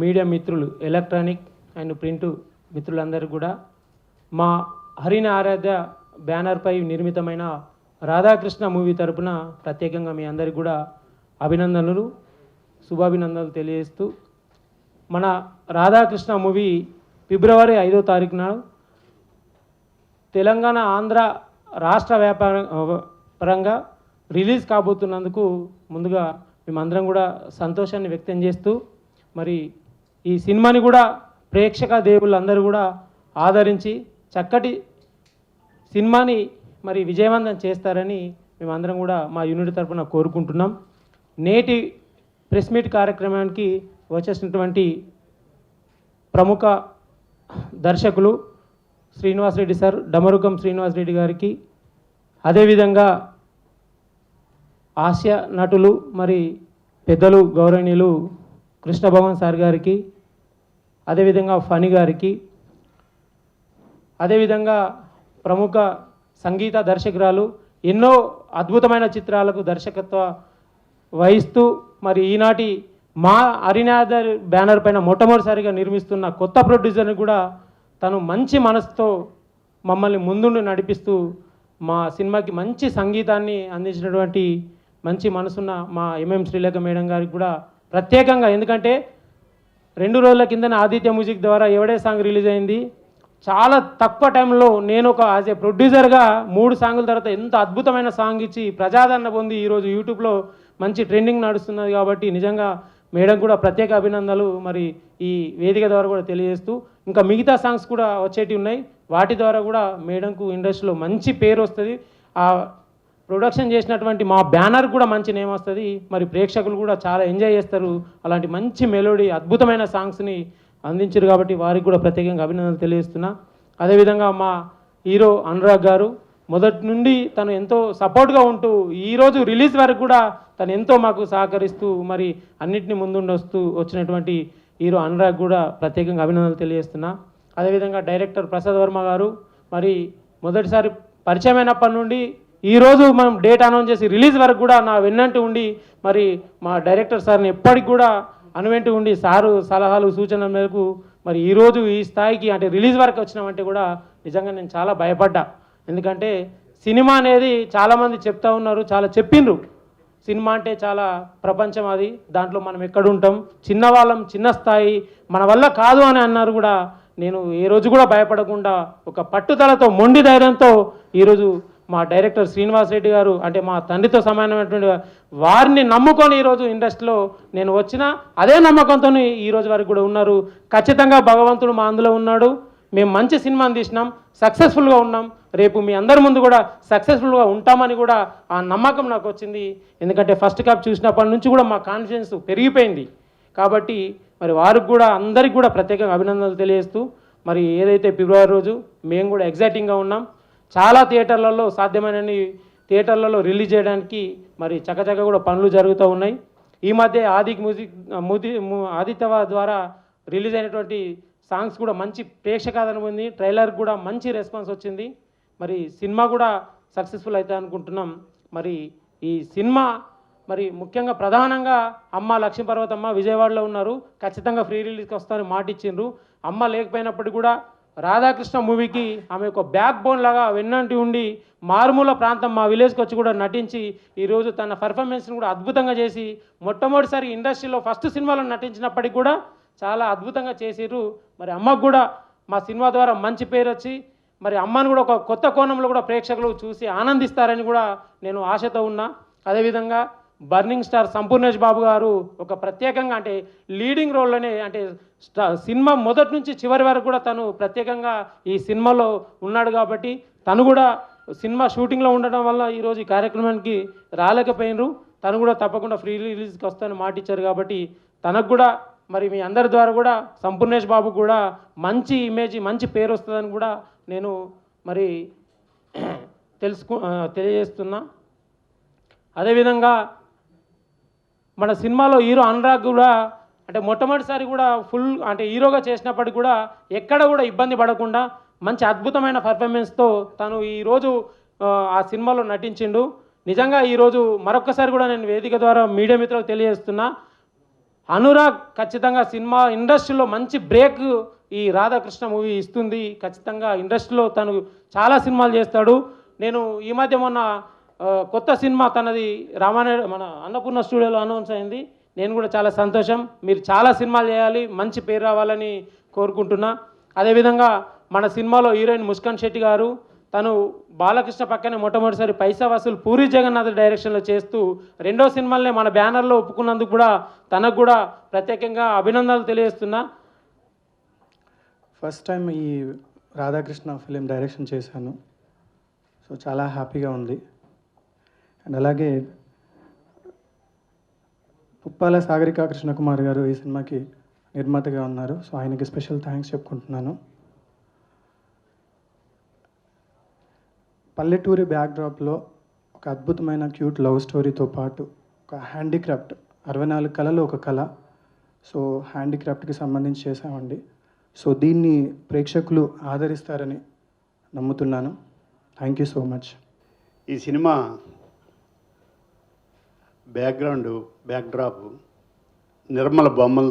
Media మిత్రులు, electronic and print మిత్రులందరూ కూడా మా హరిని ఆరాధ్య బ్యానర్పై నిర్మితమైన రాధాకృష్ణ మూవీ తరపున ప్రత్యేకంగా మీ అందరికీ కూడా అభినందనలు, శుభాభినందనలు తెలియజేస్తూ, మన రాధాకృష్ణ మూవీ ఫిబ్రవరి 5వ తారీఖున తెలంగాణ, ఆంధ్ర రాష్ట్ర పరంగా రిలీజ్ కాబోతున్నందుకు ముందుగా మేమందరం కూడా సంతోషాన్ని వ్యక్తం చేస్తూ, మరి ఈ సినిమాని కూడా ప్రేక్షక దేవుళ్ళందరూ కూడా ఆదరించి చక్కటి సినిమాని మరి విజయవంతం చేస్తారని మేమందరం కూడా మా యూనిట్ తరఫున కోరుకుంటున్నాం. నేటి ప్రెస్ మీట్ కార్యక్రమానికి వచ్చేసినటువంటి ప్రముఖ దర్శకులు శ్రీనివాస్ రెడ్డి సార్, డమరుకం శ్రీనివాస్ రెడ్డి గారికి, అదేవిధంగా హాస్య నటులు మరి పెద్దలు గౌరవనీయులు కృష్ణ భగవాన్ సార్ గారికి, అదేవిధంగా ఫణి గారికి, అదేవిధంగా ప్రముఖ సంగీత దర్శకురాలు, ఎన్నో అద్భుతమైన చిత్రాలకు దర్శకత్వ వహిస్తూ మరి ఈనాటి మా హరినాథర్ బ్యానర్ పైన మొట్టమొదటిసారిగా నిర్మిస్తున్న కొత్త ప్రొడ్యూసర్ని కూడా తను మంచి మనసుతో మమ్మల్ని ముందుండి నడిపిస్తూ మా సినిమాకి మంచి సంగీతాన్ని అందించినటువంటి మంచి మనసున్న మా ఎంఎం శ్రీలేఖ మేడం గారికి కూడా ప్రత్యేకంగా, ఎందుకంటే 2 రోజుల కిందనే ఆదిత్య మ్యూజిక్ ద్వారా ఎవడే సాంగ్ రిలీజ్ అయింది. చాలా తక్కువ టైంలో నేను ఒక యాజ్ ఏ ప్రొడ్యూసర్గా 3 సాంగుల తర్వాత ఎంత అద్భుతమైన సాంగ్ ఇచ్చి ప్రజాదరణ పొంది ఈరోజు యూట్యూబ్లో మంచి ట్రెండింగ్ నడుస్తున్నది. కాబట్టి నిజంగా మేడం కూడా ప్రత్యేక అభినందనలు మరి ఈ వేదిక ద్వారా కూడా తెలియజేస్తూ, ఇంకా మిగతా సాంగ్స్ కూడా వచ్చేటివి ఉన్నాయి, వాటి ద్వారా కూడా మేడంకు ఇండస్ట్రీలో మంచి పేరు వస్తుంది. ఆ ప్రొడక్షన్ చేసినటువంటి మా బ్యానర్ కూడా మంచి నేమ్ వస్తుంది. మరి ప్రేక్షకులు కూడా చాలా ఎంజాయ్ చేస్తారు. అలాంటి మంచి మెలోడీ అద్భుతమైన సాంగ్స్ని అందించారు కాబట్టి వారికి కూడా ప్రత్యేకంగా అభినందనలు తెలియజేస్తున్నా. అదేవిధంగా మా హీరో అనురాగ్ గారు మొదటి నుండి తను ఎంతో సపోర్ట్గా ఉంటూ ఈరోజు రిలీజ్ వరకు కూడా తను ఎంతో మాకు సహకరిస్తూ మరి అన్నింటినీ ముందుండి వచ్చినటువంటి హీరో అనురాగ్ కూడా ప్రత్యేకంగా అభినందనలు తెలియజేస్తున్నా. అదేవిధంగా డైరెక్టర్ ప్రసాద్ వర్మ గారు మరి మొదటిసారి పరిచయమైనప్పటి నుండి ఈరోజు మనం డేట్ అనౌన్స్ చేసి రిలీజ్ వరకు కూడా నా వెన్నంటి ఉండి మరి మా డైరెక్టర్ సార్ని ఎప్పటికి కూడా అనువెంటి ఉండి సారు సలహాలు సూచనల మేరకు మరి ఈరోజు ఈ స్థాయికి అంటే రిలీజ్ వరకు వచ్చినామంటే కూడా నిజంగా నేను చాలా భయపడ్డా. ఎందుకంటే సినిమా అనేది చాలామంది చెప్తా ఉన్నారు, చాలా చెప్పిండ్రు, సినిమా అంటే చాలా ప్రపంచం, అది దాంట్లో మనం ఎక్కడుంటాం, చిన్నవాళ్ళం, చిన్న స్థాయి, మన వల్ల కాదు అని అన్నారు. కూడా నేను ఏ రోజు కూడా భయపడకుండా ఒక పట్టుదలతో మొండి ధైర్యంతో ఈరోజు మా డైరెక్టర్ శ్రీనివాస్ రెడ్డి గారు అంటే మా తండ్రితో సమానమైనటువంటి వారిని నమ్ముకొని ఈరోజు ఇండస్ట్రీలో నేను వచ్చిన అదే నమ్మకంతో ఈరోజు వరకు కూడా ఉన్నారు. ఖచ్చితంగా భగవంతుడు మా అందులో ఉన్నాడు. మేము మంచి సినిమాని తీసినాం, సక్సెస్ఫుల్గా ఉన్నాం, రేపు మీ అందరి ముందు కూడా సక్సెస్ఫుల్గా ఉంటామని కూడా ఆ నమ్మకం నాకు వచ్చింది. ఎందుకంటే ఫస్ట్ కాప్ చూసినప్పటి నుంచి కూడా మా కాన్ఫిడెన్స్ పెరిగిపోయింది. కాబట్టి మరి వారికి కూడా అందరికి కూడా ప్రత్యేకంగా అభినందనలు తెలియజేస్తూ, మరి ఏదైతే ఫిబ్రవరి రోజు మేము కూడా ఎగ్జైటింగ్గా ఉన్నాం. చాలా థియేటర్లలో సాధ్యమైనన్ని థియేటర్లలో రిలీజ్ చేయడానికి మరి చకచక కూడా పనులు జరుగుతూ ఉన్నాయి. ఈ మధ్య ఆదిత్య ద్వారా రిలీజ్ అయినటువంటి సాంగ్స్ కూడా మంచి ప్రేక్షకాదరణ ఉంది. ట్రైలర్ కూడా మంచి రెస్పాన్స్ వచ్చింది. మరి సినిమా కూడా సక్సెస్ఫుల్ అవుతుంది అనుకుంటున్నాం. మరి ఈ సినిమా మరి ముఖ్యంగా ప్రధానంగా అమ్మ లక్ష్మీపర్వతమ్మ విజయవాడలో ఉన్నారు, ఖచ్చితంగా ఫ్రీ రిలీజ్కి వస్తారని మాట ఇచ్చిండ్రు. అమ్మ లేకపోయినప్పటికీ కూడా రాధాకృష్ణ మూవీకి ఆమె ఒక బ్యాక్ బోన్ లాగా వెన్నంటి ఉండి మారుమూల ప్రాంతం మా విలేజ్కి వచ్చి కూడా నటించి ఈరోజు తన పర్ఫార్మెన్స్ని కూడా అద్భుతంగా చేసి మొట్టమొదటిసారి ఇండస్ట్రీలో ఫస్ట్ సినిమాలో నటించినప్పటికీ కూడా చాలా అద్భుతంగా చేసిర్రు. మరి అమ్మకు కూడా మా సినిమా ద్వారా మంచి పేరు వచ్చి మరి అమ్మను కూడా ఒక కొత్త కోణంలో కూడా ప్రేక్షకులు చూసి ఆనందిస్తారని కూడా నేను ఆశతో ఉన్నా. అదేవిధంగా బర్నింగ్ స్టార్ సంపూర్ణేష్ బాబు గారు ఒక ప్రత్యేకంగా అంటే లీడింగ్ రోల్లోనే అంటే సినిమా మొదటి నుంచి చివరి వరకు కూడా తను ప్రత్యేకంగా ఈ సినిమాలో ఉన్నాడు. కాబట్టి తను కూడా సినిమా షూటింగ్లో ఉండడం వల్ల ఈరోజు ఈ కార్యక్రమానికి రాలేకపోయినరు. తను కూడా తప్పకుండా ఫ్రీ రిలీజ్కి వస్తానని మాట ఇచ్చారు. కాబట్టి తనకు కూడా మరి మీ అందరి ద్వారా కూడా సంపూర్ణేష్ బాబు కూడా మంచి ఇమేజ్, మంచి పేరు వస్తుందని కూడా నేను మరి తెలియజేస్తున్నా. అదేవిధంగా మన సినిమాలో హీరో అనురాగ్ కూడా అంటే మొట్టమొదటిసారి కూడా ఫుల్ అంటే హీరోగా చేసినప్పటికి కూడా ఎక్కడ కూడా ఇబ్బంది పడకుండా మంచి అద్భుతమైన పర్ఫార్మెన్స్తో తను ఈరోజు ఆ సినిమాలో నటించిండు. నిజంగా ఈరోజు మరొక్కసారి కూడా నేను వేదిక ద్వారా మీడియా మిత్రులకు తెలియజేస్తున్నా, అనురాగ్ ఖచ్చితంగా సినిమా ఇండస్ట్రీలో మంచి బ్రేక్ ఈ రాధాకృష్ణ మూవీ ఇస్తుంది. ఖచ్చితంగా ఇండస్ట్రీలో తను చాలా సినిమాలు చేస్తాడు. నేను ఈ మధ్య మొన్న కొత్త సినిమా తనది రామానాయుడు మన అన్నపూర్ణ స్టూడియోలో అనౌన్స్ అయింది. నేను కూడా చాలా సంతోషం. మీరు చాలా సినిమాలు చేయాలి, మంచి పేరు రావాలని కోరుకుంటున్నా. అదేవిధంగా మన సినిమాలో హీరోయిన్ ముస్కాన్ శెట్టి గారు, తను బాలకృష్ణ పక్కనే మొట్టమొదటిసారి పైసా వసూలు పూరి జగన్నాథ్ డైరెక్షన్లో చేస్తూ రెండో సినిమాలనే మన బ్యానర్లో ఒప్పుకున్నందుకు కూడా తనకు కూడా ప్రత్యేకంగా అభినందనలు తెలియజేస్తున్నా. ఫస్ట్ టైం ఈ రాధాకృష్ణ ఫిలిం డైరెక్షన్ చేశాను. సో చాలా హ్యాపీగా ఉంది. అండ్ అలాగే పుప్పాల సాగరిక కృష్ణకుమార్ గారు ఈ సినిమాకి నిర్మాతగా ఉన్నారు. సో ఆయనకి స్పెషల్ థ్యాంక్స్ చెప్పుకుంటున్నాను. పల్లెటూరి బ్యాక్డ్రాప్లో ఒక అద్భుతమైన క్యూట్ లవ్ స్టోరీతో పాటు ఒక హ్యాండీక్రాఫ్ట్ 64 కళలు ఒక కళ. సో హ్యాండీక్రాఫ్ట్కి సంబంధించి చేసామండి. సో దీన్ని ప్రేక్షకులు ఆదరిస్తారని నమ్ముతున్నాను. Thank you so much. ఈ సినిమా బ్యాక్డ్రాప్ నిర్మల బొమ్మల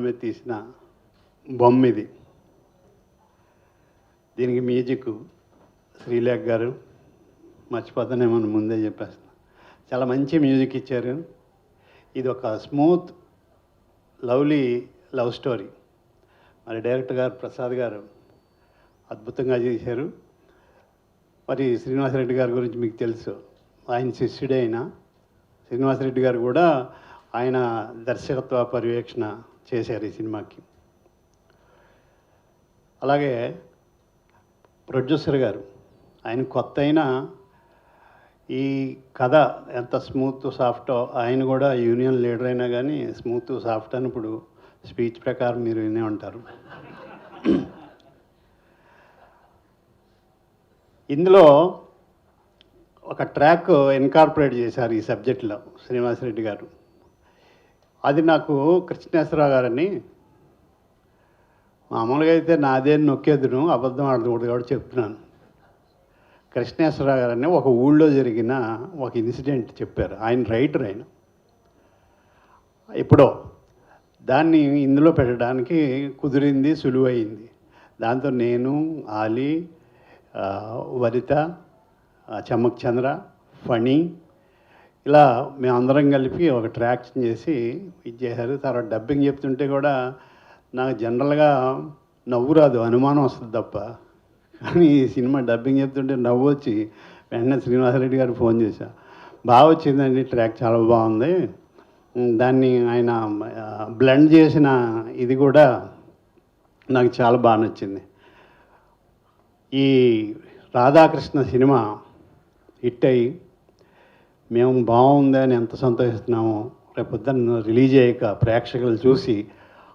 మీద తీసిన బొమ్మ ఇది. దీనికి మ్యూజిక్ శ్రీలేఖ గారు, మర్చిపోతానేమో ముందే చెప్పేస్తాను, చాలా మంచి మ్యూజిక్ ఇచ్చారు. ఇది ఒక స్మూత్ లవ్లీ లవ్ స్టోరీ. మరి డైరెక్టర్ గారు ప్రసాద్ గారు అద్భుతంగా చేశారు. మరి శ్రీనివాసరెడ్డి గారి గురించి మీకు తెలుసు, ఆయన శిష్యుడే. అయినా శ్రీనివాసరెడ్డి గారు కూడా ఆయన దర్శకత్వ పర్యవేక్షణ చేశారు ఈ సినిమాకి. అలాగే ప్రొడ్యూసర్ గారు, ఆయన కొత్త అయినా ఈ కథ ఎంత స్మూత్ సాఫ్టో, ఆయన కూడా యూనియన్ లీడర్ అయినా కానీ స్మూత్ సాఫ్ట్ అని ఇప్పుడు స్పీచ్ ప్రకారం మీరు వినే ఉంటారు. ఇందులో ఒక ట్రాక్ ఇన్కార్పొరేట్ చేశారు ఈ సబ్జెక్ట్లో శ్రీనివాసరెడ్డి గారు. అది నాకు కృష్ణేశ్వరరావు గారని, మామూలుగా అయితే నాదే నొక్కేదును అబద్ధం ఆడకూడదు కాబట్టి చెప్తున్నాను. కృష్ణేశ్వరరావు గారని ఒక ఊళ్ళో జరిగిన ఒక ఇన్సిడెంట్ చెప్పారు. ఆయన రైటర్. ఆయన ఎప్పుడో దాన్ని ఇందులో పెట్టడానికి కుదిరింది, సులువైంది. దాంతో నేను, ఆలీ, వరిత, చమ్మక్ చంద్ర, ఫణి ఇలా మేమందరం కలిపి ఒక ట్రాక్ చేసి ఇచ్చేశారు. తర్వాత డబ్బింగ్ చెప్తుంటే కూడా నాకు జనరల్గా నవ్వు రాదు, అనుమానం వస్తుంది తప్ప. కానీ ఈ సినిమా డబ్బింగ్ చెప్తుంటే నవ్వు వచ్చి వెంటనే శ్రీనివాసరెడ్డి గారు ఫోన్ చేశా, బాగా వచ్చిందండి ట్రాక్, చాలా బాగుంది. దాన్ని ఆయన బ్లెండ్ చేసిన ఇది కూడా నాకు చాలా బాగా నచ్చింది. ఈ రాధాకృష్ణ సినిమా హిట్ అయ్యి మేము బాగుంది అని ఎంత సంతోషిస్తున్నామో, రేపొద్దున రిలీజ్ అయ్యాక ప్రేక్షకులు చూసి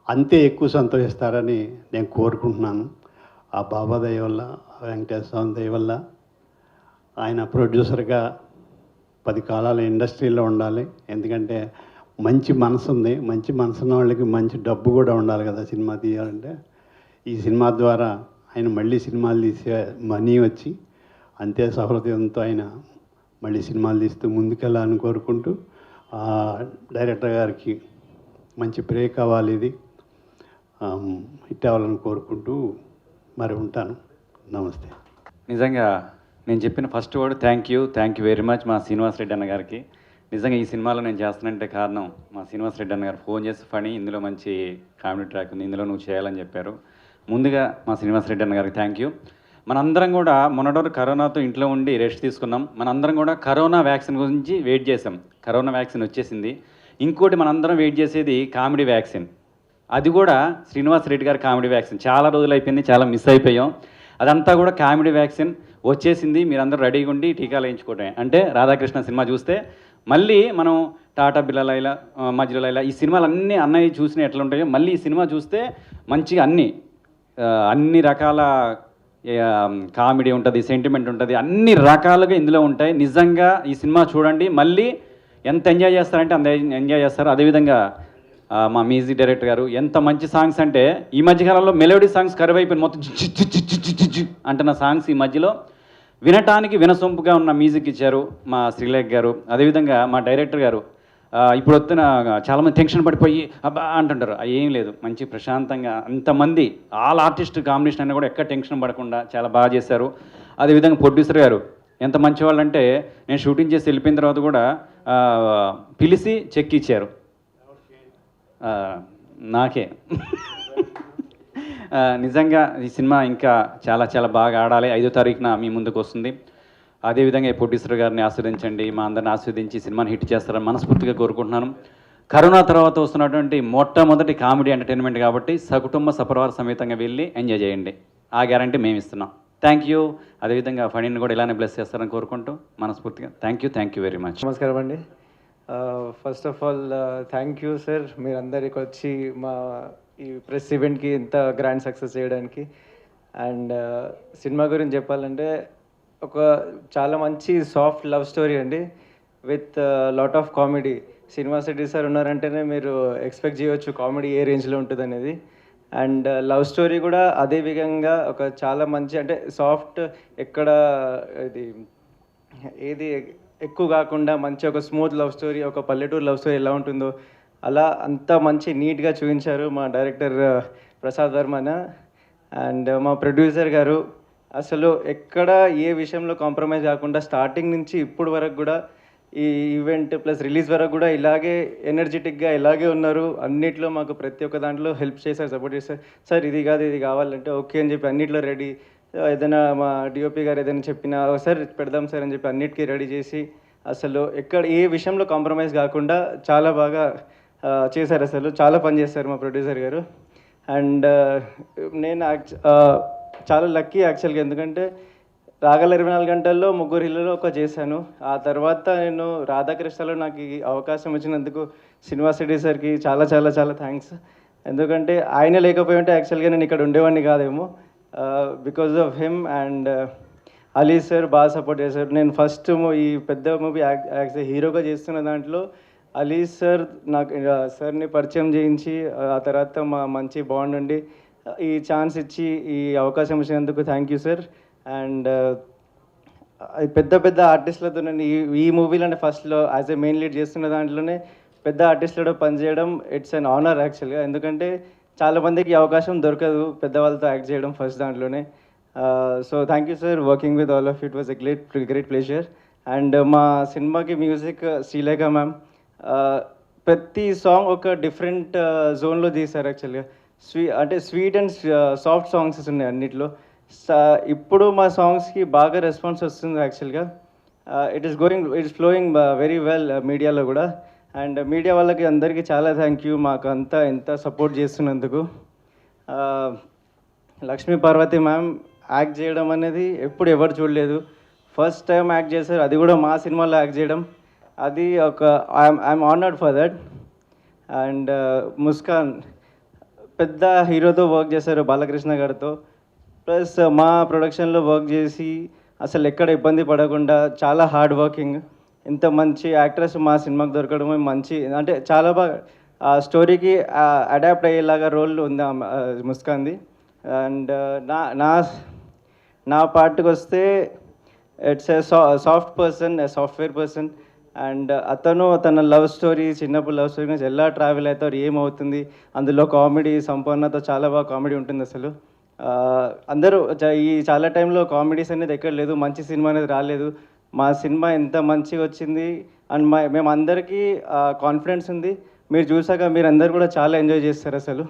అంతే ఎక్కువ సంతోషిస్తారని నేను కోరుకుంటున్నాను. ఆ బాబా దయ వల్ల, వెంకటేశ్వర స్వామి దయ వల్ల, ఆయన ప్రొడ్యూసర్గా 10 కాలాలు ఇండస్ట్రీలో ఉండాలి. ఎందుకంటే మంచి మనసు ఉంది, మంచి మనసు ఉన్న వాళ్ళకి మంచి డబ్బు కూడా ఉండాలి కదా సినిమా తీయాలంటే. ఈ సినిమా ద్వారా ఆయన మళ్ళీ సినిమాలు తీసే మనీ వచ్చి అంతే సహృదయంతో ఆయన మళ్ళీ సినిమాలు తీస్తూ ముందుకెళ్ళాలని కోరుకుంటూ, డైరెక్టర్ గారికి మంచి బ్రేక్ అవ్వాలి, ఇది హిట్ అవ్వాలని కోరుకుంటూ మరి ఉంటాను. నమస్తే. నిజంగా నేను చెప్పిన first word thank you very much మా శ్రీనివాసరెడ్డి అన్న గారికి. నిజంగా ఈ సినిమాలో నేను చేస్తానంటే కారణం మా శ్రీనివాసరెడ్డి అన్న గారు ఫోన్ చేసి, ఫణి ఇందులో మంచి కామెడీ ట్రాక్ ఉంది, ఇందులో నువ్వు చేయాలని చెప్పారు. ముందుగా మా శ్రీనివాసరెడ్డి అన్న గారికి థ్యాంక్ యూ. మనందరం కూడా మొన్నటి కరోనాతో ఇంట్లో ఉండి రెస్ట్ తీసుకున్నాం. మనందరం కూడా కరోనా వ్యాక్సిన్ గురించి వెయిట్ చేసాం. కరోనా వ్యాక్సిన్ వచ్చేసింది. ఇంకోటి మనందరం వెయిట్ చేసేది కామెడీ వ్యాక్సిన్. అది కూడా శ్రీనివాసరెడ్డి గారి కామెడీ వ్యాక్సిన్. చాలా రోజులు అయిపోయింది, చాలా మిస్ అయిపోయాం. అదంతా కూడా కామెడీ వ్యాక్సిన్ వచ్చేసింది. మీరందరూ రెడీగా ఉండి టీకాలు వేయించుకోవటమే. అంటే రాధాకృష్ణ సినిమా చూస్తే మళ్ళీ మనం టాటా బిల్లలైలా, మధ్యలో లైలా, ఈ సినిమాలు అన్నీ అన్నయ్య చూసిన ఎట్లా ఉంటాయో మళ్ళీ ఈ సినిమా చూస్తే మంచిగా అన్ని రకాల కామెడీ ఉంటుంది, సెంటిమెంట్ ఉంటుంది, అన్ని రకాలుగా ఇందులో ఉంటాయి. నిజంగా ఈ సినిమా చూడండి, మళ్ళీ ఎంత ఎంజాయ్ చేస్తారంటే అంత ఎంజాయ్ చేస్తారు. అదేవిధంగా మా మ్యూజిక్ డైరెక్టర్ గారు ఎంత మంచి సాంగ్స్ అంటే ఈ మధ్యకాలంలో మెలోడీ సాంగ్స్ కరువైపోయిన మొత్తం అంటున్న సాంగ్స్ ఈ మధ్యలో వినటానికి వినసొంపుగా ఉన్న మ్యూజిక్ ఇచ్చారు మా శ్రీలేఖ గారు. అదేవిధంగా మా డైరెక్టర్ గారు ఇప్పుడు వస్తున్న చాలామంది టెన్షన్ పడిపోయి అబ్బా అంటుంటారు, అవి ఏం లేదు, మంచి ప్రశాంతంగా అంతమంది ఆల్ ఆర్టిస్ట్ కాంబినేషన్ అయినా కూడా ఎక్కడ టెన్షన్ పడకుండా చాలా బాగా చేశారు. అదేవిధంగా ప్రొడ్యూసర్ గారు ఎంత మంచి వాళ్ళు అంటే నేను షూటింగ్ చేసి వెళ్ళిపోయిన తర్వాత కూడా పిలిచి చెక్ ఇచ్చారు నాకే. నిజంగా ఈ సినిమా ఇంకా చాలా చాలా బాగా ఆడాలి. 5వ తారీఖున మీ ముందుకు వస్తుంది. అదేవిధంగా ఈ ప్రొడ్యూసర్ గారిని ఆస్వాదించండి, మా అందరిని ఆస్వాదించి సినిమాని హిట్ చేస్తారని మనస్ఫూర్తిగా కోరుకుంటున్నాను. కరోనా తర్వాత వస్తున్నటువంటి మొట్టమొదటి కామెడీ ఎంటర్టైన్మెంట్ కాబట్టి సకుటుంబ సపరివార సమేతంగా వెళ్ళి ఎంజాయ్ చేయండి. ఆ గ్యారంటీ మేము ఇస్తున్నాం. Thank you. అదేవిధంగా ఫణిని కూడా ఇలానే బ్లెస్ చేస్తారని కోరుకుంటూ మనస్ఫూర్తిగా థ్యాంక్ యూ వెరీ మచ్. నమస్కారం అండి. First of all thank you sir, మీరందరికి వచ్చి మా ఈ ప్రెస్ ఈవెంట్కి ఇంత గ్రాండ్ సక్సెస్ చేయడానికి. అండ్ సినిమా గురించి చెప్పాలంటే ఒక చాలా మంచి సాఫ్ట్ లవ్ స్టోరీ అండి, with lot of comedy. Srinivas Reddy sir ఉన్నారంటేనే మీరు ఎక్స్పెక్ట్ చేయవచ్చు కామెడీ ఏ రేంజ్లో ఉంటుంది అనేది. అండ్ లవ్ స్టోరీ కూడా అదే విధంగా ఒక చాలా మంచి, అంటే సాఫ్ట్, ఎక్కడ ఇది ఏది ఎక్కువ కాకుండా మంచి ఒక స్మూత్ లవ్ స్టోరీ, ఒక పల్లెటూరు లవ్ స్టోరీ ఎలా ఉంటుందో అలా అంత మంచి నీట్గా చూపించారు మా డైరెక్టర్ ప్రసాద్ వర్మన. అండ్ మా ప్రొడ్యూసర్ గారు అసలు ఎక్కడ ఏ విషయంలో కాంప్రమైజ్ కాకుండా స్టార్టింగ్ నుంచి ఇప్పుడు వరకు కూడా ఈ ఈవెంట్ ప్లస్ రిలీజ్ వరకు కూడా ఇలాగే ఎనర్జెటిక్గా ఇలాగే ఉన్నారు. అన్నిట్లో మాకు ప్రతి ఒక్క దాంట్లో హెల్ప్ చేశారు, సపోర్ట్ చేశారు. సార్ ఇది కాదు ఇది కావాలంటే ఓకే అని చెప్పి అన్నిట్లో రెడీ. ఏదైనా మా డిఓపి గారు ఏదైనా చెప్పినా సార్ పెడదాం సార్ అని చెప్పి అన్నిటికీ రెడీ చేసి అసలు ఎక్కడ ఏ విషయంలో కాంప్రమైజ్ కాకుండా చాలా బాగా చేశారు. అసలు చాలా పని చేస్తారు మా ప్రొడ్యూసర్ గారు. అండ్ నేను చాలా లక్కీ యాక్చువల్గా, ఎందుకంటే రాగల 24 గంటల్లో 3 ఇళ్ళలో ఒక చేశాను. ఆ తర్వాత నేను రాధాకృష్ణలో నాకు ఈ అవకాశం వచ్చినందుకు శ్రీనివాస్ రెడ్డి సార్కి చాలా చాలా చాలా థ్యాంక్స్. ఎందుకంటే ఆయన లేకపోయి ఉంటే యాక్చువల్గా నేను ఇక్కడ ఉండేవాడిని కాదేమో. Because of him and Ali sir బాగా సపోర్ట్ చేశారు. నేను ఫస్ట్ ఈ పెద్ద మూవీ హీరోగా చేస్తున్న దాంట్లో అలీ సార్ నాకు సార్ని పరిచయం చేయించి ఆ తర్వాత మా మంచి బాండ్ ఉండి ఈ ఛాన్స్ ఇచ్చి ఈ అవకాశం ఇచ్చినందుకు థ్యాంక్ యూ సార్. అండ్ పెద్ద పెద్ద ఆర్టిస్టులతో నేను ఈ మూవీలోనే ఫస్ట్లో యాజ్ ఏ మెయిన్ లీడ్ చేస్తున్న దాంట్లోనే పెద్ద ఆర్టిస్టులతో పనిచేయడం ఇట్స్ అన్ ఆనర్ యాక్చువల్గా. ఎందుకంటే చాలామందికి అవకాశం దొరకదు పెద్దవాళ్ళతో యాక్ట్ చేయడం ఫస్ట్ దాంట్లోనే. So thank you sir, working with all of it was a great pleasure. And మా సినిమాకి మ్యూజిక్ శ్రీలేఖ మ్యామ్, ప్రతి సాంగ్ ఒక డిఫరెంట్ జోన్లో తీశారు యాక్చువల్గా. అంటే స్వీట్ అండ్ సాఫ్ట్ సాంగ్స్ ఉన్నాయి అన్నిట్లో. ఇప్పుడు మా సాంగ్స్కి బాగా రెస్పాన్స్ వస్తుంది యాక్చువల్గా. It is flowing very well మీడియాలో కూడా. అండ్ మీడియా వాళ్ళకి అందరికీ చాలా థ్యాంక్ యూ, మాకు అంతా ఎంత సపోర్ట్ చేస్తున్నందుకు. లక్ష్మీ పార్వతి మ్యామ్ యాక్ట్ చేయడం అనేది ఎప్పుడు ఎవరు చూడలేదు, ఫస్ట్ టైం యాక్ట్ చేశారు, అది కూడా మా సినిమాలో యాక్ట్ చేయడం. అది ఒక I'm honoured for that. And Muskan పెద్ద హీరోతో వర్క్ చేశారు, బాలకృష్ణ గారితో. ప్లస్ మా ప్రొడక్షన్లో వర్క్ చేసి అసలు ఎక్కడ ఇబ్బంది పడకుండా చాలా హార్డ్ వర్కింగ్. ఇంత మంచి యాక్ట్రెస్ మా సినిమాకి దొరకడమే మంచి, అంటే చాలా బాగా ఆ స్టోరీకి అడాప్ట్ అయ్యేలాగా రోల్ ఉంది ముస్కాన్ది. అండ్ నా పార్ట్కి వస్తే it's a soft person, A software person. And అతను తన లవ్ స్టోరీ, చిన్నప్పుడు లవ్ స్టోరీ నుంచి ఎలా ట్రావెల్ అవుతారు, ఏమవుతుంది, అందులో కామెడీ, సంపన్నతో చాలా బాగా కామెడీ ఉంటుంది అసలు. అందరూ ఈ చాలా టైంలో కామెడీస్ అనేది ఎక్కడ లేదు, మంచి సినిమా అనేది రాలేదు. మా సినిమా ఎంత మంచిగా వచ్చింది అండ్ మేము అందరికీ కాన్ఫిడెన్స్ ఉంది. మీరు చూసాక మీరు అందరు కూడా చాలా ఎంజాయ్ చేస్తారు అసలు.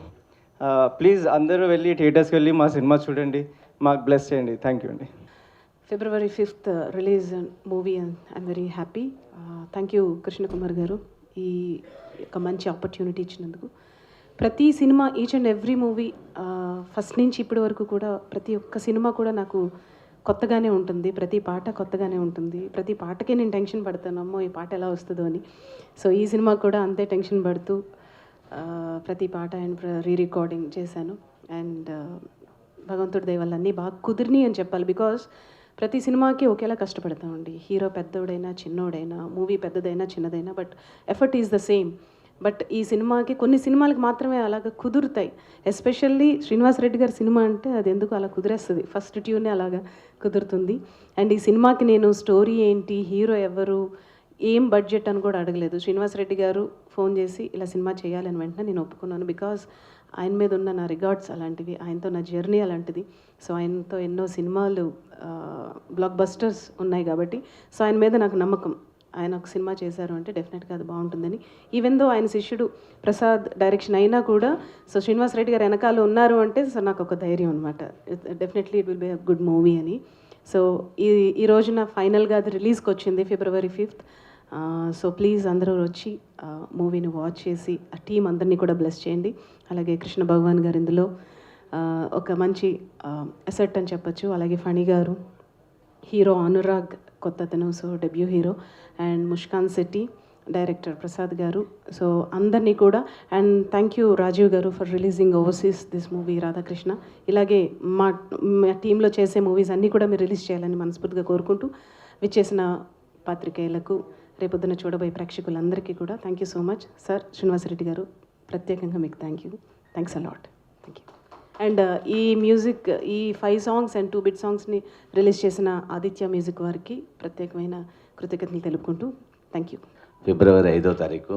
ప్లీజ్ అందరూ వెళ్ళి థియేటర్స్కి వెళ్ళి మా సినిమా చూడండి, మాకు బ్లెస్ చేయండి. థ్యాంక్ యూ అండి. February 5th release movie and I'm very happy. Thank you Krishna Kumar గారు ఈ ఒక మంచి ఆపర్చునిటీ ఇచ్చినందుకు. ప్రతి cinema, each and every movie first నుంచి ఇప్పటి వరకు కూడా ప్రతి ఒక్క సినిమా కూడా నాకు కొత్తగానే ఉంటుంది, ప్రతి పాట కొత్తగానే ఉంటుంది. ప్రతి పాటకే నేను టెన్షన్ పడతాను, అమ్మో ఈ పాట ఎలా వస్తుందో అని. సో ఈ సినిమా కూడా అంతే టెన్షన్ పడుతూ ప్రతి పాట అండ్ రికార్డింగ్ చేశాను. అండ్ భగవంతుడి దయ వల్ల అన్నీ బాగా కుదిరినాయి అని చెప్పాలి. బికాస్ ప్రతి సినిమాకి ఒకేలా కష్టపడతామండి, హీరో పెద్దోడైనా చిన్నోడైనా, మూవీ పెద్దదైనా చిన్నదైనా, but effort is the same. But ఈ సినిమాకి కొన్ని సినిమాలకు మాత్రమే అలాగ కుదురుతాయి. ఎస్పెషల్లీ శ్రీనివాస్ రెడ్డి గారి సినిమా అంటే అది ఎందుకు అలా కుదిరేస్తుంది, ఫస్ట్ ట్యూనే అలాగా కుదురుతుంది. అండ్ ఈ సినిమాకి నేను స్టోరీ ఏంటి, హీరో ఎవరు, ఏం బడ్జెట్ అని కూడా అడగలేదు. శ్రీనివాస్ రెడ్డి గారు ఫోన్ చేసి ఇలా సినిమా చేయాలని వెంటనే నేను ఒప్పుకున్నాను. బికాజ్ ఆయన మీద ఉన్న నా రికార్డ్స్ అలాంటివి, ఆయనతో నా జర్నీ అలాంటిది. సో ఆయనతో ఎన్నో సినిమాలు బ్లాక్ బస్టర్స్ ఉన్నాయి కాబట్టి సో ఆయన మీద నాకు నమ్మకం. ఆయన ఒక సినిమా చేశారు అంటే డెఫినెట్గా అది బాగుంటుందని. ఈవెన్ దో ఆయన శిష్యుడు ప్రసాద్ డైరెక్షన్ అయినా కూడా సో శ్రీనివాస్ రెడ్డి గారు వెనకాల ఉన్నారు అంటే సో నాకు ఒక ధైర్యం అనమాట, definitely it will be a good movie అని. సో ఈ రోజున ఫైనల్గా అది రిలీజ్కి వచ్చింది February 5th. సో ప్లీజ్ అందరూ వచ్చి మూవీని వాచ్ చేసి ఆ టీం అందరినీ కూడా బ్లెస్ చేయండి. అలాగే కృష్ణ భగవాన్ గారు ఇందులో ఒక మంచి అసెట్ అని చెప్పచ్చు. అలాగే ఫణి గారు, హీరో అనురాగ్ కొత్తతను, so debut hero, and Muskan Shetty, director Prasad garu. So అందరినీ కూడా, and thank you Rajeev garu for releasing overseas this movie Radhakrishna. ఇలాగే మా టీంలో చేసే మూవీస్ అన్నీ కూడా మీరు రిలీజ్ చేయాలని మనస్ఫూర్తిగా కోరుకుంటూ విచ్చేసిన పాత్రికేయులకు, రేపొద్దున చూడబోయే ప్రేక్షకులందరికీ కూడా thank you so much. Sir Srinivasa Reddy గారు ప్రత్యేకంగా మీకు thanks a lot. Thank you. And ఈ మ్యూజిక్, ఈ 5 songs అండ్ 2 bit సాంగ్స్ని రిలీజ్ చేసిన ఆదిత్య మ్యూజిక్ వారికి ప్రత్యేకమైన కృతజ్ఞతలు తెలుపుకుంటూ థ్యాంక్ యూ. February 5వ తారీఖు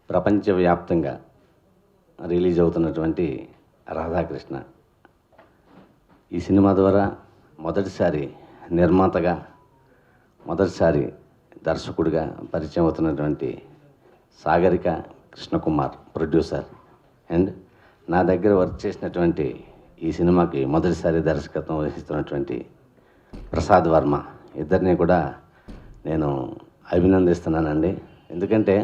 ప్రపంచవ్యాప్తంగా రిలీజ్ అవుతున్నటువంటి రాధాకృష్ణ, ఈ సినిమా ద్వారా మొదటిసారి నిర్మాతగా, మొదటిసారి దర్శకుడిగా పరిచయం అవుతున్నటువంటి సాగరిక కృష్ణకుమార్ ప్రొడ్యూసర్, అండ్ నా దగ్గర వర్క్ చేసినటువంటి ఈ సినిమాకి మొదటిసారి దర్శకత్వం వహిస్తున్నటువంటి ప్రసాద్ వర్మ, ఇద్దరిని కూడా నేను అభినందిస్తున్నానండి. ఎందుకంటే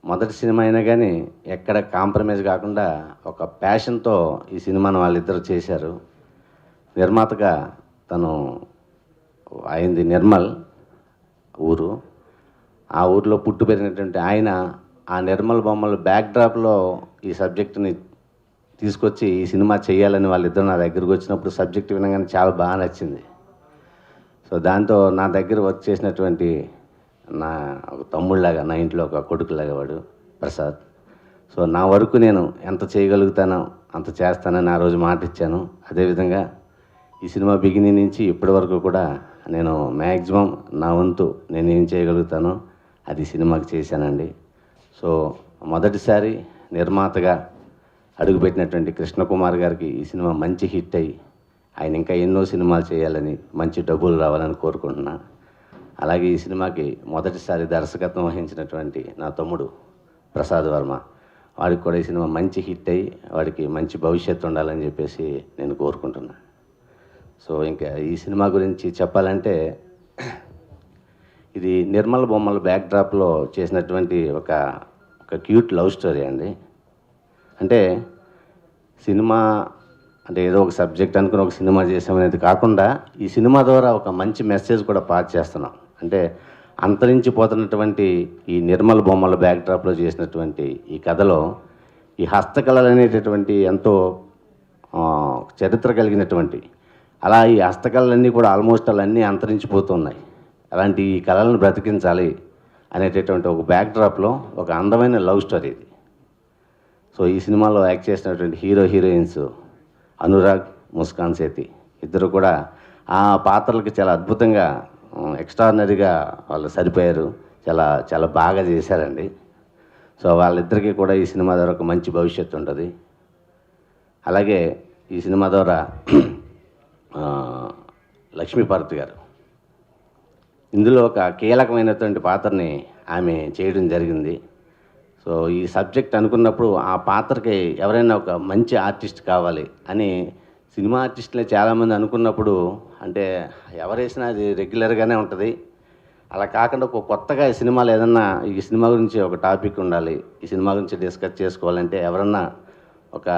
మొదటి సినిమా అయినా కానీ ఎక్కడ కాంప్రమైజ్ కాకుండా ఒక ప్యాషన్తో ఈ సినిమాను వాళ్ళిద్దరు చేశారు. నిర్మాతగా తను అయింది నిర్మల్ ఊరు, ఆ ఊరిలో పుట్టు పెరిగినటువంటి ఆయన ఆ నిర్మల్ బొమ్మల బ్యాక్డ్రాప్లో ఈ సబ్జెక్టుని తీసుకొచ్చి ఈ సినిమా చేయాలని వాళ్ళిద్దరు నా దగ్గరకు వచ్చినప్పుడు సబ్జెక్ట్ వినగానే చాలా బాగా నచ్చింది. సో దాంతో నా దగ్గర వర్క్ చేసినటువంటి నా ఒక తమ్ముళ్ళలాగా, నా ఇంట్లో ఒక కొడుకులాగా వాడు ప్రసాద్. సో నా వరకు నేను ఎంత చేయగలుగుతానో అంత చేస్తానని ఆ రోజు మాట ఇచ్చాను. అదేవిధంగా ఈ సినిమా బిగినింగ్ నుంచి ఇప్పటి వరకు కూడా నేను మ్యాక్సిమం నా వంతు నేను ఏం చేయగలుగుతానో అది సినిమాకి చేశానండి. సో మొదటిసారి నిర్మాతగా అడుగుపెట్టినటువంటి కృష్ణకుమార్ గారికి ఈ సినిమా మంచి హిట్ అయ్యి ఆయన ఇంకా ఎన్నో సినిమాలు చేయాలని, మంచి డబ్బులు రావాలని కోరుకుంటున్నా. అలాగే ఈ సినిమాకి మొదటిసారి దర్శకత్వం వహించినటువంటి నా తమ్ముడు ప్రసాద్ వర్మ, వాడికి కూడా ఈ సినిమా మంచి హిట్ అయ్యి వాడికి మంచి భవిష్యత్తు ఉండాలని చెప్పేసి నేను కోరుకుంటున్నా. సో ఇంకా ఈ సినిమా గురించి చెప్పాలంటే ఇది నిర్మల్ బొమ్మల బ్యాక్డ్రాప్లో చేసినటువంటి ఒక క్యూట్ లవ్ స్టోరీ అండి. అంటే సినిమా అంటే ఏదో ఒక సబ్జెక్ట్ అనుకుని ఒక సినిమా చేసామనేది కాకుండా ఈ సినిమా ద్వారా ఒక మంచి మెసేజ్ కూడా పాస్ చేస్తున్నాం. అంటే అంతరించిపోతున్నటువంటి ఈ నిర్మల్ బొమ్మల బ్యాక్డ్రాప్లో చేసినటువంటి ఈ కథలో ఈ హస్తకళలు అనేటటువంటి ఎంతో చరిత్ర కలిగినటువంటి, అలా ఈ హస్తకళలన్నీ కూడా ఆల్మోస్ట్ అన్నీ అంతరించిపోతున్నాయి. అలాంటి ఈ కళలను బ్రతికించాలి అనేటటువంటి ఒక బ్యాక్డ్రాప్లో ఒక అందమైన లవ్ స్టోరీ ఇది. సో ఈ సినిమాలో యాక్ట్ చేసినటువంటి హీరోయిన్స్ అనురాగ్, ముస్కాన్ శెట్టి ఇద్దరు కూడా ఆ పాత్రలకి చాలా అద్భుతంగా, ఎక్స్ట్రాడినరీగా వాళ్ళు సరిపోయారు. చాలా చాలా బాగా చేశారండి. సో వాళ్ళిద్దరికీ కూడా ఈ సినిమా ద్వారా ఒక మంచి భవిష్యత్తు ఉంటుంది. అలాగే ఈ సినిమా ద్వారా లక్ష్మీపార్వతి గారు ఇందులో ఒక కీలకమైనటువంటి పాత్రని ఆమె చేయడం జరిగింది. సో ఈ సబ్జెక్ట్ అనుకున్నప్పుడు ఆ పాత్రకి ఎవరైనా ఒక మంచి ఆర్టిస్ట్ కావాలి అని సినిమా ఆర్టిస్టులే చాలామంది అనుకున్నప్పుడు, అంటే ఎవరేసినా అది రెగ్యులర్గానే ఉంటుంది. అలా కాకుండా ఒక కొత్తగా ఈ సినిమాలో ఏదన్నా ఈ సినిమా గురించి ఒక టాపిక్ ఉండాలి, ఈ సినిమా గురించి డిస్కస్ చేసుకోవాలంటే ఎవరన్నా ఒక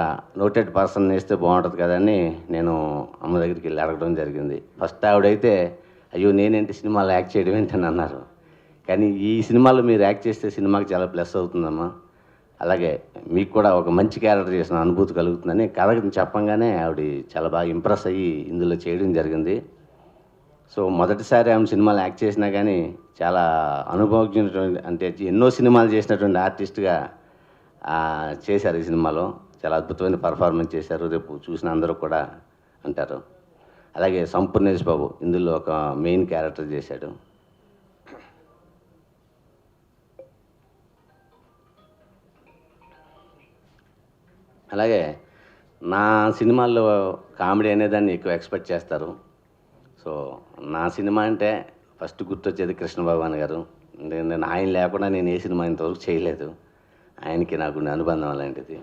నోటెడ్ పర్సన్ వేస్తే బాగుంటుంది కదని నేను అమ్మ దగ్గరికి వెళ్ళి అడగడం జరిగింది. ఫస్ట్ ఆవిడైతే అయ్యో నేనేంటి సినిమాలో యాక్ట్ చేయడం ఏంటని అన్నారు. కానీ ఈ సినిమాలో మీరు యాక్ట్ చేస్తే సినిమాకి చాలా ప్లస్ అవుతుందమ్మా, అలాగే మీకు కూడా ఒక మంచి క్యారెక్టర్ చేసిన అనుభూతి కలుగుతుందని కథ చెప్పంగానే ఆవిడ చాలా బాగా ఇంప్రెస్ అయ్యి ఇందులో చేయడం జరిగింది. సో మొదటిసారి ఆమె సినిమాలు యాక్ట్ చేసినా కానీ చాలా అనుభవజ్ఞటువంటి, అంటే ఎన్నో సినిమాలు చేసినటువంటి ఆర్టిస్ట్గా చేశారు ఈ సినిమాలో. చాలా అద్భుతమైన పర్ఫార్మెన్స్ చేశారు, రేపు చూసిన అందరూ కూడా అంటారు. అలాగే సంపూర్ణేష్ బాబు ఇందులో ఒక మెయిన్ క్యారెక్టర్ చేశాడు. అలాగే నా సినిమాల్లో కామెడీ అనేదాన్ని ఎక్కువ ఎక్స్పెక్ట్ చేస్తారు. సో నా సినిమా అంటే ఫస్ట్ గుర్తొచ్చేది కృష్ణ భగవాన్ గారు. నేను ఆయన లేకుండా నేను ఏ సినిమా ఇంతవరకు చేయలేదు. ఆయనకి నాకు అనుబంధం అలాంటిది.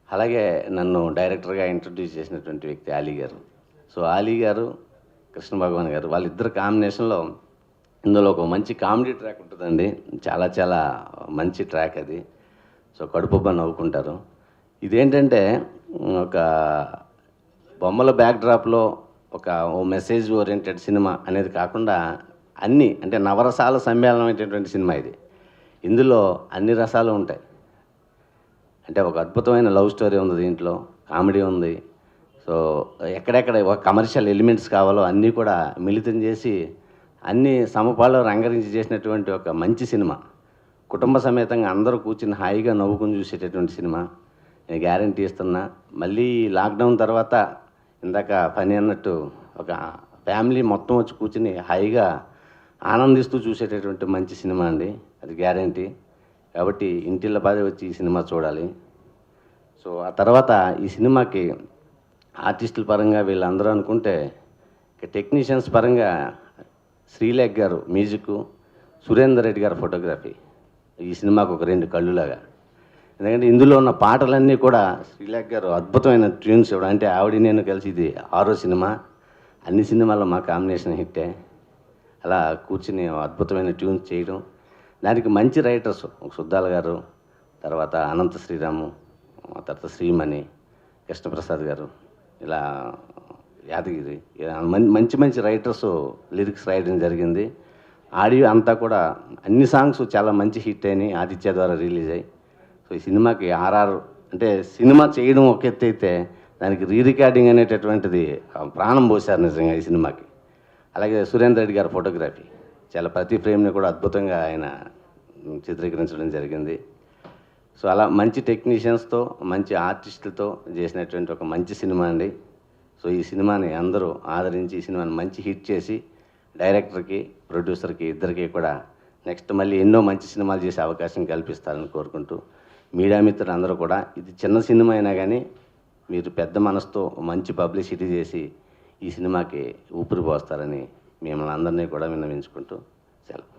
అలాగే నన్ను డైరెక్టర్గా ఇంట్రడ్యూస్ చేసినటువంటి వ్యక్తి ఆలీ గారు. సో ఆలీ గారు, కృష్ణ భగవాన్ గారు, వాళ్ళిద్దరు కాంబినేషన్లో ఇందులో ఒక మంచి కామెడీ ట్రాక్ ఉంటుందండి. చాలా చాలా మంచి ట్రాక్ అది. సో కడుపుబ్బా నవ్వుకుంటారు. ఇదేంటంటే ఒక బొమ్మల బ్యాక్డ్రాప్లో ఒక మెసేజ్ ఓరియంటెడ్ సినిమా అనేది కాకుండా అన్నీ, అంటే నవరసాల సమ్మేళనమైనటువంటి సినిమా ఇది. ఇందులో అన్ని రసాలు ఉంటాయి. అంటే ఒక అద్భుతమైన లవ్ స్టోరీ ఉంది దీంట్లో, కామెడీ ఉంది. సో ఎక్కడెక్కడ ఒక కమర్షియల్ ఎలిమెంట్స్ కావాలో అన్నీ కూడా మిళితం చేసి అన్ని సమపాల్లో రంగరించి చేసినటువంటి ఒక మంచి సినిమా. కుటుంబ సమేతంగా అందరూ కూర్చుని హాయిగా నవ్వుకుని చూసేటటువంటి సినిమా. నేను గ్యారంటీ ఇస్తున్నా. మళ్ళీ లాక్డౌన్ తర్వాత ఇందాక పని అన్నట్టు ఒక ఫ్యామిలీ మొత్తం వచ్చి కూర్చుని హాయిగా ఆనందిస్తూ చూసేటటువంటి మంచి సినిమా అండి, అది గ్యారంటీ. కాబట్టి ఇంటిళ్ళ బాధ వచ్చి ఈ సినిమా చూడాలి. సో ఆ తర్వాత ఈ సినిమాకి ఆర్టిస్టుల పరంగా వీళ్ళందరూ అనుకుంటే, ఇక టెక్నీషియన్స్ పరంగా శ్రీలేఖ్ గారు మ్యూజిక్, సురేందర్ రెడ్డి గారు ఫోటోగ్రఫీ ఈ సినిమాకు ఒక రెండు కళ్ళులాగా. ఎందుకంటే ఇందులో ఉన్న పాటలన్నీ కూడా శ్రీలేఖ్ గారు అద్భుతమైన ట్యూన్స్ ఇవ్వడం. అంటే ఆవిడ నేను కలిసి ఇది 6వ సినిమా. అన్ని సినిమాల్లో మా కాంబినేషన్ హిట్టే. అలా కూర్చుని అద్భుతమైన ట్యూన్స్ చేయడం, దానికి మంచి రైటర్స్ సుద్దాల గారు, తర్వాత అనంత శ్రీరాము, తర్వాత శ్రీమణి, కృష్ణప్రసాద్ గారు, ఇలా యాదగిరి, మంచి మంచి రైటర్స్ లిరిక్స్ రాయడం జరిగింది. ఆడియో అంతా కూడా అన్ని సాంగ్స్ చాలా మంచి హిట్ అయినాయి, ఆదిత్య ద్వారా రిలీజ్ అయ్యి. సో ఈ సినిమాకి ఆర్ఆర్, అంటే సినిమా చేయడం ఒక ఎత్తు అయితే దానికి రికార్డింగ్ అనేటటువంటిది ప్రాణం పోశారు నిజంగా ఈ సినిమాకి. అలాగే సురేందర్ రెడ్డి గారి ఫోటోగ్రఫీ, చాలా ప్రతి ఫ్రేమ్ని కూడా అద్భుతంగా ఆయన చిత్రీకరించడం జరిగింది. సో అలా మంచి టెక్నీషియన్స్తో, మంచి ఆర్టిస్టులతో చేసినటువంటి ఒక మంచి సినిమా అండి. సో ఈ సినిమాని అందరూ ఆదరించి ఈ సినిమాని మంచి హిట్ చేసి డైరెక్టర్కి, ప్రొడ్యూసర్కి ఇద్దరికి కూడా నెక్స్ట్ మళ్ళీ ఎన్నో మంచి సినిమాలు చేసే అవకాశం కల్పిస్తారని కోరుకుంటూ, మీడియా మిత్రులు అందరూ కూడా ఇది చిన్న సినిమా అయినా కానీ మీరు పెద్ద మనసుతో మంచి పబ్లిసిటీ చేసి ఈ సినిమాకి ఊపిరి పోస్తారని మిమ్మల్ని అందరినీ కూడా విన్నవించుకుంటూ సెలవు.